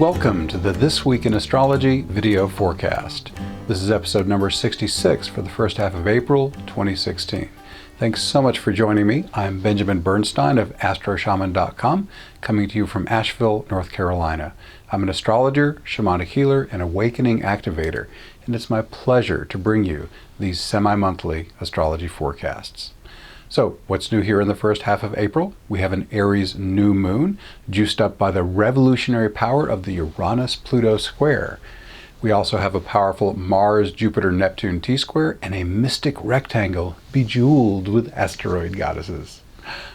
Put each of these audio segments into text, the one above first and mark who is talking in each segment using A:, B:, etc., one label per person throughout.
A: welcome to the This Week in Astrology video forecast. This is episode number 66 for the first half of April 2016. Thanks so much for joining me. I'm Benjamin Bernstein of astroshaman.com, coming to you from Asheville, North Carolina. I'm an astrologer, shamanic healer, and awakening activator, and it's my pleasure to bring you these semi-monthly astrology forecasts. So, what's new here in the first half of April? We have an Aries New Moon, juiced up by the revolutionary power of the Uranus-Pluto square. We also have a powerful Mars-Jupiter-Neptune T-square and a mystic rectangle bejeweled with asteroid goddesses.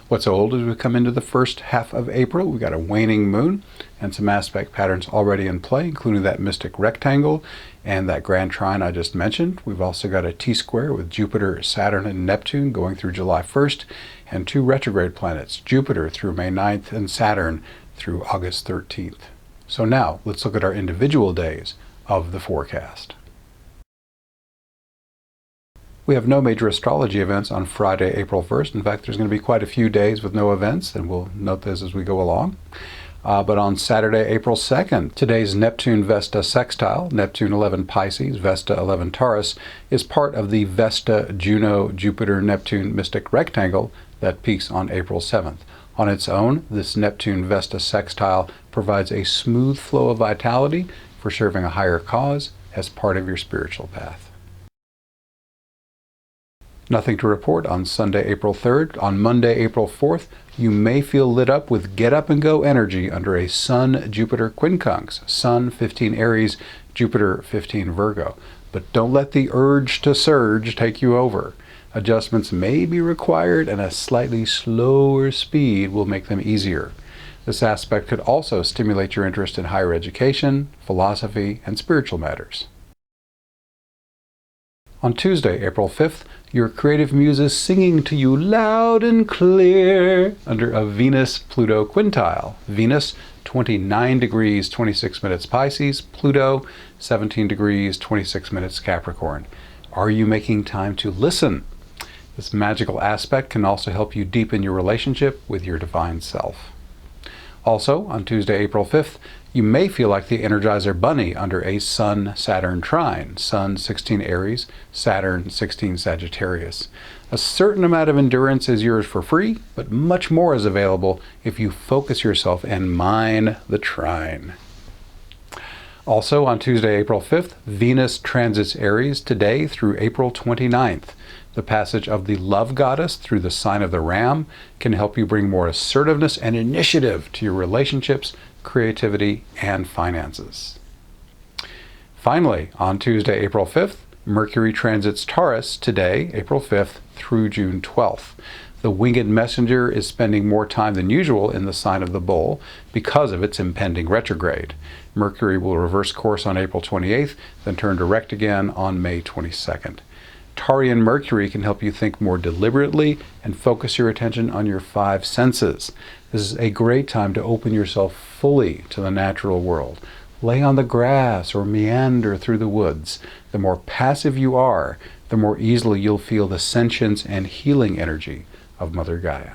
A: What's old as we come into the first half of April? We've got a waning moon and some aspect patterns already in play, including that mystic rectangle and that grand trine I just mentioned. We've also got a T-square with Jupiter, Saturn, and Neptune going through July 1st, and two retrograde planets, Jupiter through May 9th and Saturn through August 13th. So now, let's look at our individual days of the forecast. We have no major astrology events on Friday, April 1st. In fact, there's going to be quite a few days with no events, and we'll note this as we go along. But on Saturday, April 2nd, today's Neptune-Vesta sextile, Neptune 11 Pisces, Vesta 11 Taurus, is part of the Vesta-Juno-Jupiter-Neptune mystic rectangle that peaks on April 7th. On its own, this Neptune-Vesta sextile provides a smooth flow of vitality for serving a higher cause as part of your spiritual path. Nothing to report on Sunday, April 3rd. On Monday, April 4th, you may feel lit up with get-up-and-go energy under a Sun-Jupiter quincunx, Sun 15 Aries, Jupiter 15 Virgo. But don't let the urge to surge take you over. Adjustments may be required, and a slightly slower speed will make them easier. This aspect could also stimulate your interest in higher education, philosophy, and spiritual matters. On Tuesday, April 5th, your creative muse is singing to you loud and clear under a Venus-Pluto quintile. Venus, 29 degrees, 26 minutes Pisces. Pluto, 17 degrees, 26 minutes Capricorn. Are you making time to listen? This magical aspect can also help you deepen your relationship with your divine self. Also, on Tuesday, April 5th, you may feel like the Energizer Bunny under a Sun-Saturn trine, Sun 16 Aries, Saturn 16 Sagittarius. A certain amount of endurance is yours for free, but much more is available if you focus yourself and mine the trine. Also, on Tuesday, April 5th, Venus transits Aries today through April 29th. The passage of the love goddess through the sign of the Ram can help you bring more assertiveness and initiative to your relationships, creativity, and finances. Finally, on Tuesday, April 5th, Mercury transits Taurus today, April 5th, through June 12th. The winged messenger is spending more time than usual in the sign of the Bull because of its impending retrograde. Mercury will reverse course on April 28th, then turn direct again on May 22nd. Taurian Mercury can help you think more deliberately and focus your attention on your five senses. This is a great time to open yourself fully to the natural world. Lay on the grass or meander through the woods. The more passive you are, the more easily you'll feel the sentience and healing energy of Mother Gaia.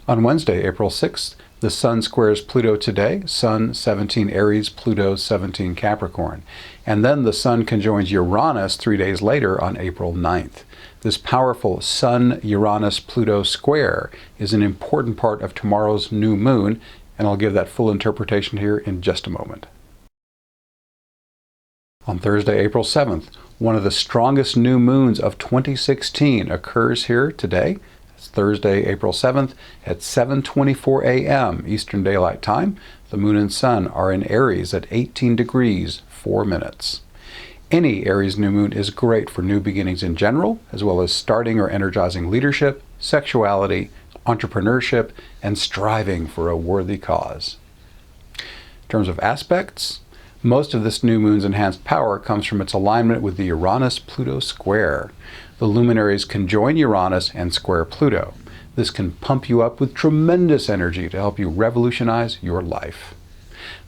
A: On Wednesday, April 6th, the Sun squares Pluto today, Sun 17 Aries, Pluto 17 Capricorn. And then the Sun conjoins Uranus 3 days later on April 9th. This powerful Sun-Uranus-Pluto square is an important part of tomorrow's new moon, and I'll give that full interpretation here in just a moment. On Thursday, April 7th, one of the strongest new moons of 2016 occurs here today. It's Thursday, April 7th at 7:24 a.m. Eastern Daylight Time. The moon and sun are in Aries at 18 degrees, 4 minutes. Any Aries new moon is great for new beginnings in general, as well as starting or energizing leadership, sexuality, entrepreneurship, and striving for a worthy cause. In terms of aspects, most of this new moon's enhanced power comes from its alignment with the Uranus-Pluto square. The luminaries conjoin Uranus and square Pluto. This can pump you up with tremendous energy to help you revolutionize your life.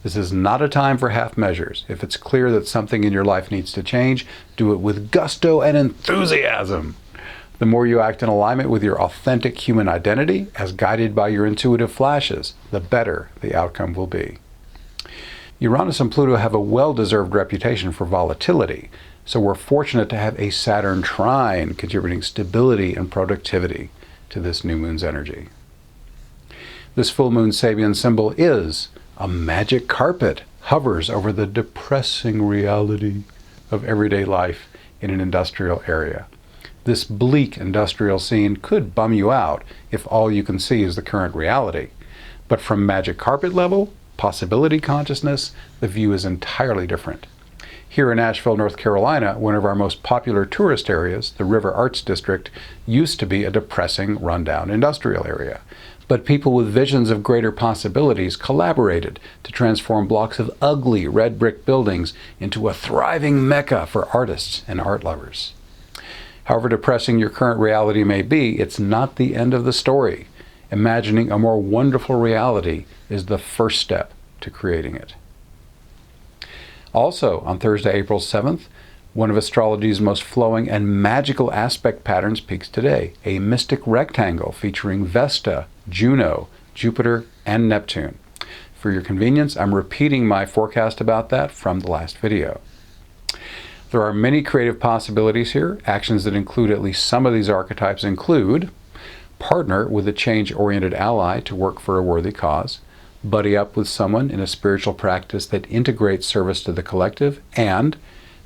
A: This is not a time for half measures. If it's clear that something in your life needs to change, do it with gusto and enthusiasm. The more you act in alignment with your authentic human identity, as guided by your intuitive flashes, the better the outcome will be. Uranus and Pluto have a well-deserved reputation for volatility, so we're fortunate to have a Saturn trine contributing stability and productivity to this new moon's energy. This full moon Sabian symbol is a magic carpet, hovers over the depressing reality of everyday life in an industrial area. This bleak industrial scene could bum you out if all you can see is the current reality. But from magic carpet level, possibility consciousness, the view is entirely different. Here in Asheville, North Carolina, one of our most popular tourist areas, the River Arts District, used to be a depressing, rundown industrial area. But people with visions of greater possibilities collaborated to transform blocks of ugly red brick buildings into a thriving mecca for artists and art lovers. However depressing your current reality may be, it's not the end of the story. Imagining a more wonderful reality is the first step to creating it. Also, on Thursday, April 7th, one of astrology's most flowing and magical aspect patterns peaks today, a mystic rectangle featuring Vesta, Juno, Jupiter, and Neptune. For your convenience, I'm repeating my forecast about that from the last video. There are many creative possibilities here. Actions that include at least some of these archetypes include partner with a change-oriented ally to work for a worthy cause, buddy up with someone in a spiritual practice that integrates service to the collective, and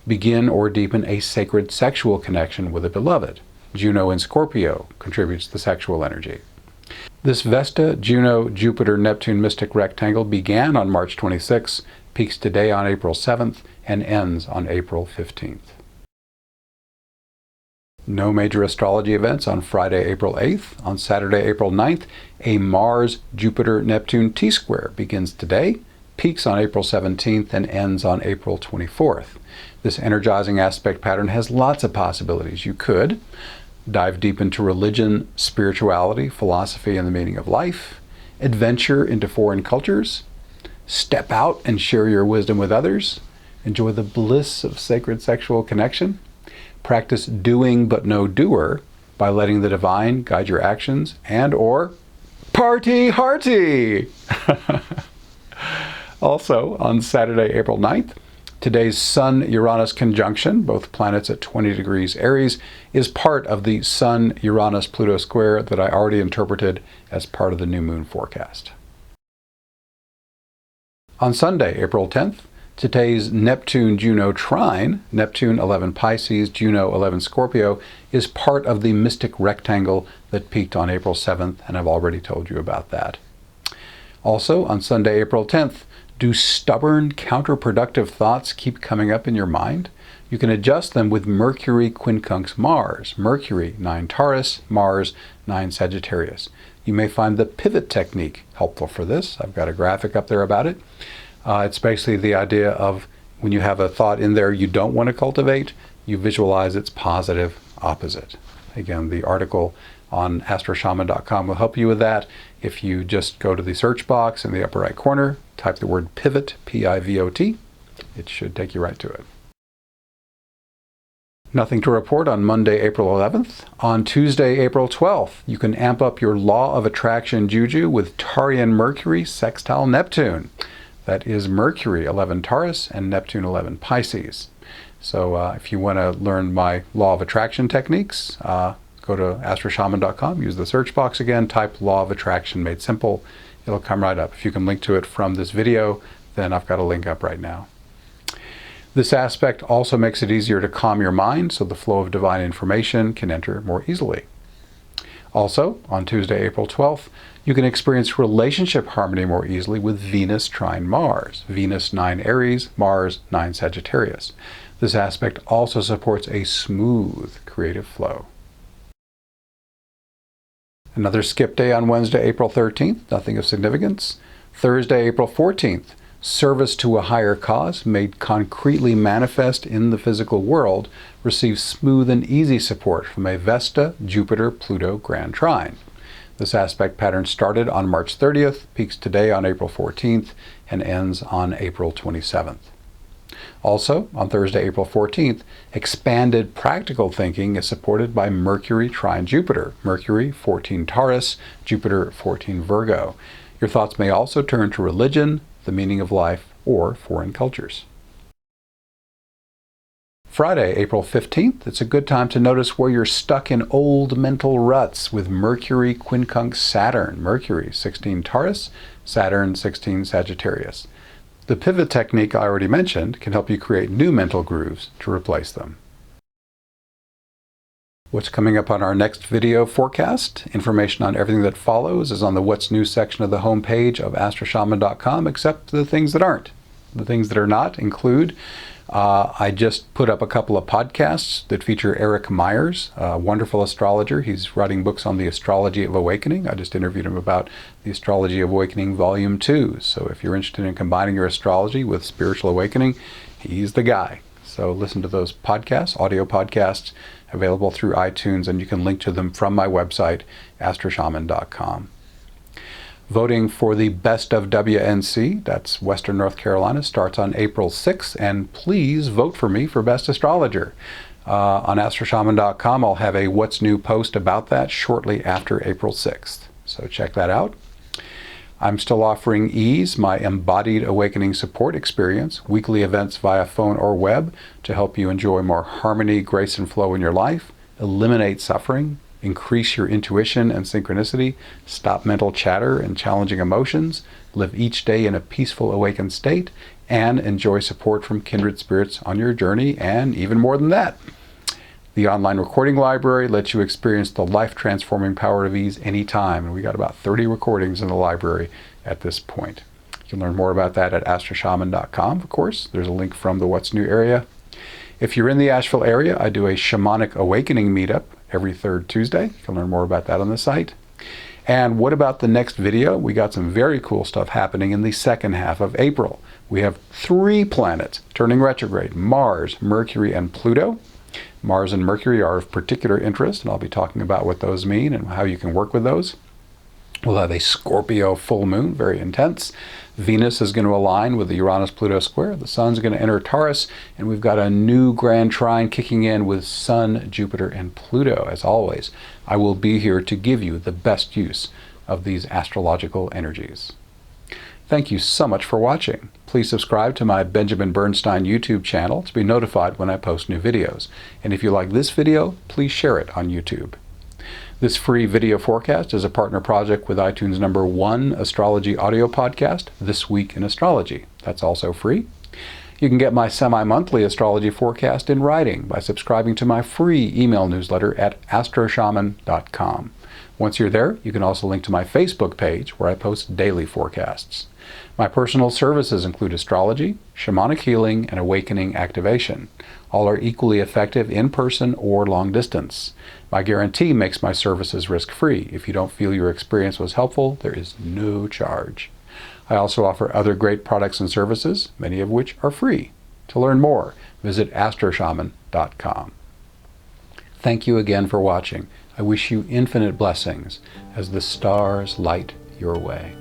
A: begin or deepen a sacred sexual connection with a beloved. Juno in Scorpio contributes the sexual energy. This Vesta-Juno-Jupiter-Neptune mystic rectangle began on March 26, peaks today on April 7th, and ends on April 15th. No major astrology events on Friday, April 8th. On Saturday, April 9th, a Mars-Jupiter-Neptune T-square begins today, peaks on April 17th, and ends on April 24th. This energizing aspect pattern has lots of possibilities. You could dive deep into religion, spirituality, philosophy, and the meaning of life, adventure into foreign cultures, step out and share your wisdom with others, enjoy the bliss of sacred sexual connection, practice doing but no doer by letting the divine guide your actions, and or party hearty! Also, on Saturday, April 9th, today's Sun-Uranus conjunction, both planets at 20 degrees Aries, is part of the Sun-Uranus-Pluto square that I already interpreted as part of the new moon forecast. On Sunday, April 10th, today's Neptune-Juno trine, Neptune 11 Pisces, Juno 11 Scorpio, is part of the mystic rectangle that peaked on April 7th, and I've already told you about that. Also, on Sunday, April 10th, do stubborn, counterproductive thoughts keep coming up in your mind? You can adjust them with Mercury quincunx Mars. Mercury, 9 Taurus, Mars, 9 Sagittarius. You may find the pivot technique helpful for this. I've got a graphic up there about it. It's basically the idea of when you have a thought in there you don't want to cultivate, you visualize its positive opposite. Again, the article on astroshaman.com will help you with that. If you just go to the search box in the upper right corner, type the word pivot, P-I-V-O-T, it should take you right to it. Nothing to report on Monday, April 11th. On Tuesday, April 12th, you can amp up your law of attraction juju with Taurean Mercury sextile Neptune. That is Mercury 11 Taurus and Neptune 11 Pisces. So if you want to learn my law of attraction techniques, go to astroshaman.com, use the search box again, type law of attraction made simple. It'll come right up. If you can link to it from this video, then I've got a link up right now. This aspect also makes it easier to calm your mind so the flow of divine information can enter more easily. Also, on Tuesday, April 12th, you can experience relationship harmony more easily with Venus trine Mars. Venus 9 Aries, Mars 9 Sagittarius. This aspect also supports a smooth creative flow. Another skip day on Wednesday, April 13th, nothing of significance. Thursday, April 14th, service to a higher cause made concretely manifest in the physical world receives smooth and easy support from a Vesta-Jupiter-Pluto grand trine. This aspect pattern started on March 30th, peaks today on April 14th, and ends on April 27th. Also, on Thursday, April 14th, expanded practical thinking is supported by Mercury trine Jupiter. Mercury, 14 Taurus, Jupiter, 14 Virgo. Your thoughts may also turn to religion, the meaning of life, or foreign cultures. Friday, April 15th, it's a good time to notice where you're stuck in old mental ruts with Mercury quincunx Saturn. Mercury, 16 Taurus, Saturn, 16 Sagittarius. The pivot technique I already mentioned can help you create new mental grooves to replace them. What's coming up on our next video forecast? Information on everything that follows is on the What's New section of the homepage of astroshaman.com, except the things that aren't. The things that are not include I just put up a couple of podcasts that feature Eric Myers, a wonderful astrologer. He's writing books on the Astrology of Awakening. I just interviewed him about the Astrology of Awakening Volume 2. So if you're interested in combining your astrology with spiritual awakening, he's the guy. So listen to those podcasts, audio podcasts, available through iTunes, and you can link to them from my website, astroshaman.com. Voting for the Best of WNC, that's Western North Carolina, starts on April 6th, and please vote for me for Best Astrologer. On astroshaman.com, I'll have a What's New post about that shortly after April 6th. So check that out. I'm still offering Ease, my embodied awakening support experience, weekly events via phone or web to help you enjoy more harmony, grace, and flow in your life, eliminate suffering, increase your intuition and synchronicity, stop mental chatter and challenging emotions, live each day in a peaceful awakened state, and enjoy support from kindred spirits on your journey, and even more than that. The online recording library lets you experience the life-transforming power of ease anytime, and we got about 30 recordings in the library at this point. You can learn more about that at astroshaman.com, of course. There's a link from the What's New area. If you're in the Asheville area, I do a Shamanic Awakening meetup every third Tuesday. You can learn more about that on the site. And what about the next video? We got some very cool stuff happening in the second half of April. We have 3 planets turning retrograde: Mars, Mercury, and Pluto. Mars and Mercury are of particular interest, and I'll be talking about what those mean and how you can work with those. We'll have a Scorpio full moon, very intense. Venus is going to align with the Uranus-Pluto square. The Sun's going to enter Taurus, and we've got a new grand trine kicking in with Sun, Jupiter, and Pluto. As always, I will be here to give you the best use of these astrological energies. Thank you so much for watching. Please subscribe to my Benjamin Bernstein YouTube channel to be notified when I post new videos. And if you like this video, please share it on YouTube. This free video forecast is a partner project with iTunes #1 astrology audio podcast, This Week in Astrology. That's also free. You can get my semi-monthly astrology forecast in writing by subscribing to my free email newsletter at astroshaman.com. Once you're there, you can also link to my Facebook page where I post daily forecasts. My personal services include astrology, shamanic healing, and awakening activation. All are equally effective in person or long distance. My guarantee makes my services risk-free. If you don't feel your experience was helpful, there is no charge. I also offer other great products and services, many of which are free. To learn more, visit astroshaman.com. Thank you again for watching. I wish you infinite blessings as the stars light your way.